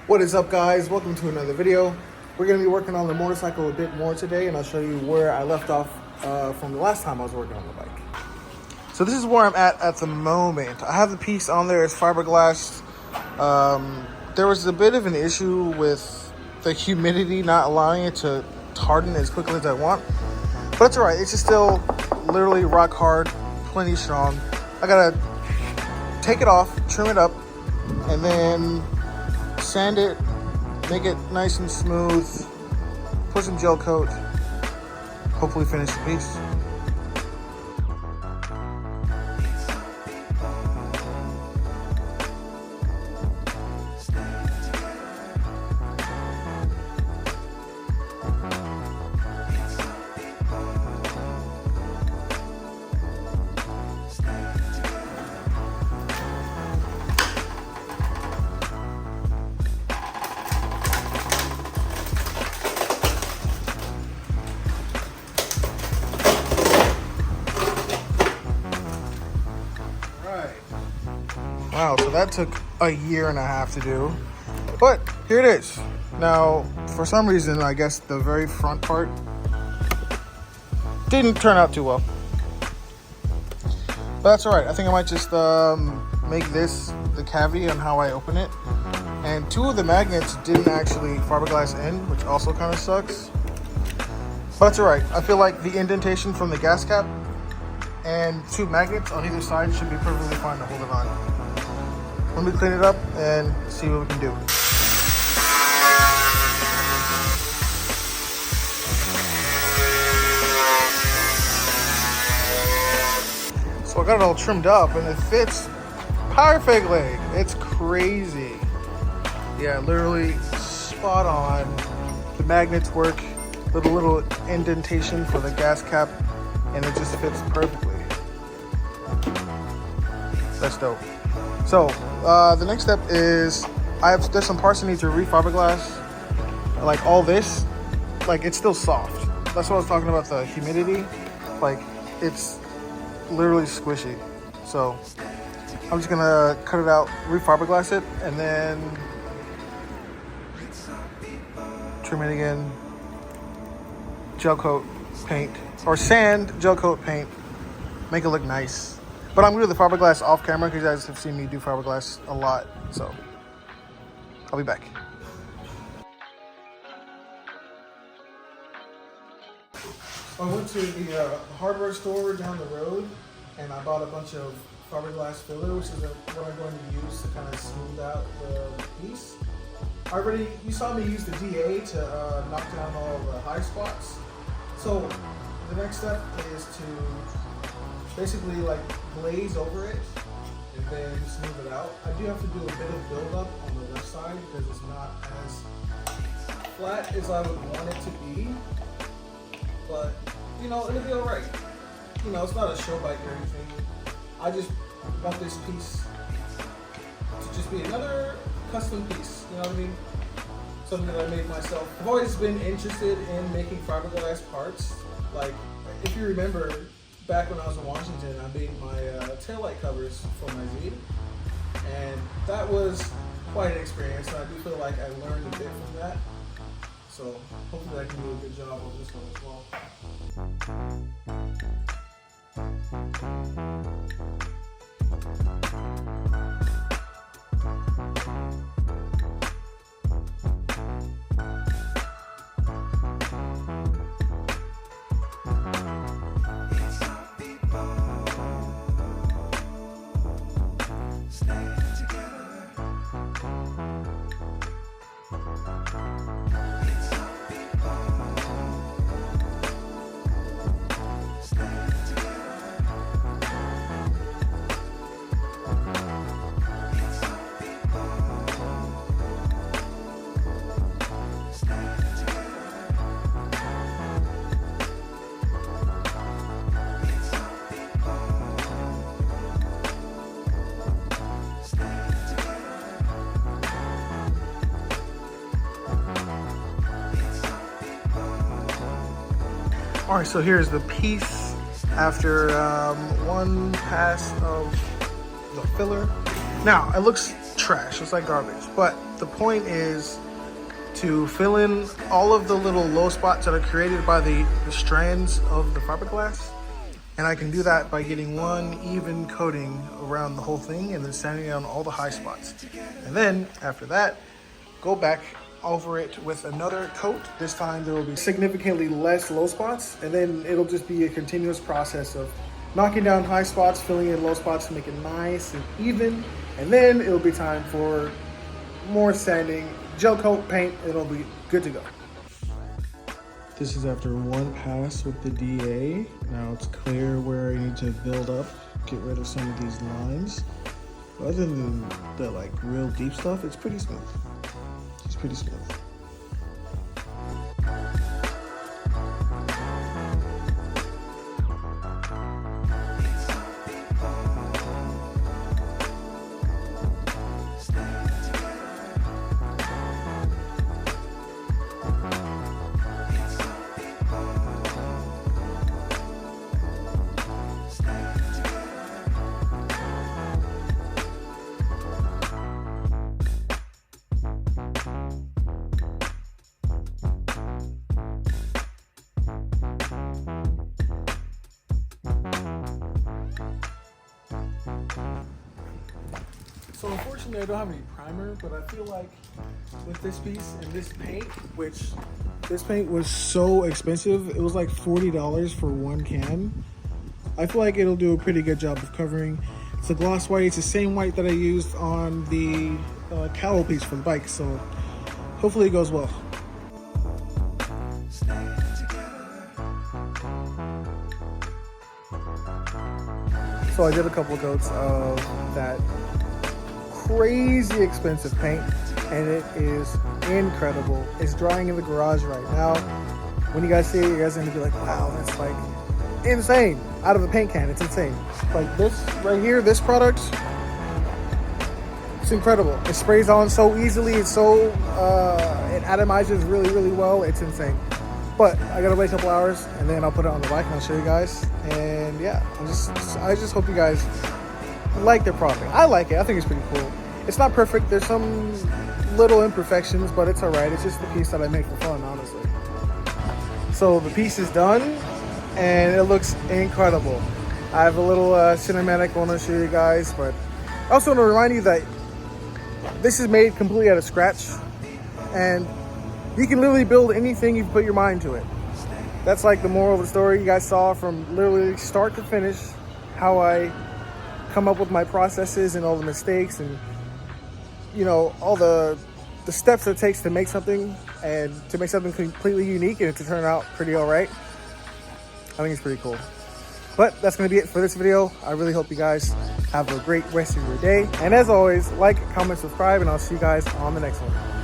What is up, guys? Welcome to another video. We're going to be working on the motorcycle a bit more today, and I'll show you where I left off from the last time I was working on the bike. So this is where I'm at the moment. I have the piece on there as fiberglass. There was a bit of an issue with the humidity not allowing it to harden as quickly as I want, but it's all right. It's just still literally rock hard, plenty strong. I gotta take it off, trim it up, and then sand it, make it nice and smooth, put some gel coat, hopefully finish the piece. Wow, so that took a year and a half to do, but here it is. Now, for some reason, I guess the very front part didn't turn out too well. But that's all right. I think I might just make this the cavity on how I open it. And two of the magnets didn't actually fiberglass in, which also kind of sucks. But that's all right. I feel like the indentation from the gas cap and two magnets on either side should be perfectly fine to hold it on. Let me clean it up and see what we can do. So I got it all trimmed up and it fits perfectly. It's crazy. Yeah, literally spot on. The magnets work with a little indentation for the gas cap and it just fits perfectly. That's dope. So the next step is there's some parts I need to refiberglass. Like all this, like it's still soft. That's what I was talking about, the humidity. Like it's literally squishy. So I'm just gonna cut it out, refiberglass it, and then trim it again. Gel coat, paint, or sand, gel coat, paint, make it look nice. But I'm gonna do the fiberglass off camera because you guys have seen me do fiberglass a lot, so I'll be back. I went to the hardware store down the road and I bought a bunch of fiberglass filler, which is what I'm going to use to kind of smooth out the piece. You saw me use the DA to knock down all the high spots. So the next step is to basically like glaze over it and then smooth it out. I do have to do a bit of buildup on the left side because it's not as flat as I would want it to be. But you know, it'll be alright. You know, it's not a show bike or anything. I just want this piece to just be another custom piece, you know what I mean? Something that I made myself. I've always been interested in making fiberglass parts. Like, if you remember, back when I was in Washington, I made my taillight covers for my Z, and that was quite an experience, and I do feel like I learned a bit from that. So hopefully I can do a good job on this one as well. All right, so here's the piece after one pass of the filler. Now, it looks trash. Looks like garbage. But the point is to fill in all of the little low spots that are created by the strands of the fiberglass. And I can do that by getting one even coating around the whole thing and then sanding down all the high spots. And then after that, go back over it with another coat. This time there will be significantly less low spots, and then it'll just be a continuous process of knocking down high spots, filling in low spots to make it nice and even, and then it'll be time for more sanding, gel coat, paint, and it'll be good to go. This is after one pass with the DA. Now it's clear where I need to build up, get rid of some of these lines. But other than the like real deep stuff, it's pretty smooth. It's pretty smooth. So unfortunately I don't have any primer, but I feel like with this piece and this paint, which this paint was so expensive, it was like $40 for one can. I feel like it'll do a pretty good job of covering. It's a gloss white, it's the same white that I used on the cowl piece for the bike, so hopefully it goes well. So I did a couple of coats of that crazy expensive paint, and it is incredible. It's drying in the garage right now. When you guys see it, you guys are gonna be like, wow, that's like insane. Out of a paint can, it's insane. Like this right here, this product, it's incredible. It sprays on so easily. It's so it atomizes really, really well. It's insane. But I gotta wait a couple hours and then I'll put it on the bike and I'll show you guys. And yeah, I just hope you guys like the product. I like it. I think it's pretty cool. It's not perfect. There's some little imperfections, but it's all right. It's just the piece that I make for fun, honestly. So the piece is done and it looks incredible. I have a little cinematic I want to show you guys, but I also want to remind you that this is made completely out of scratch, and you can literally build anything you put your mind to it. That's like the moral of the story. You guys saw from literally start to finish how I come up with my processes and all the mistakes and, you know, all the steps it takes to make something and to make something completely unique and to turn out pretty all right. I think it's pretty cool. But that's going to be it for this video. I really hope you guys have a great rest of your day. And as always, like, comment, subscribe, and I'll see you guys on the next one.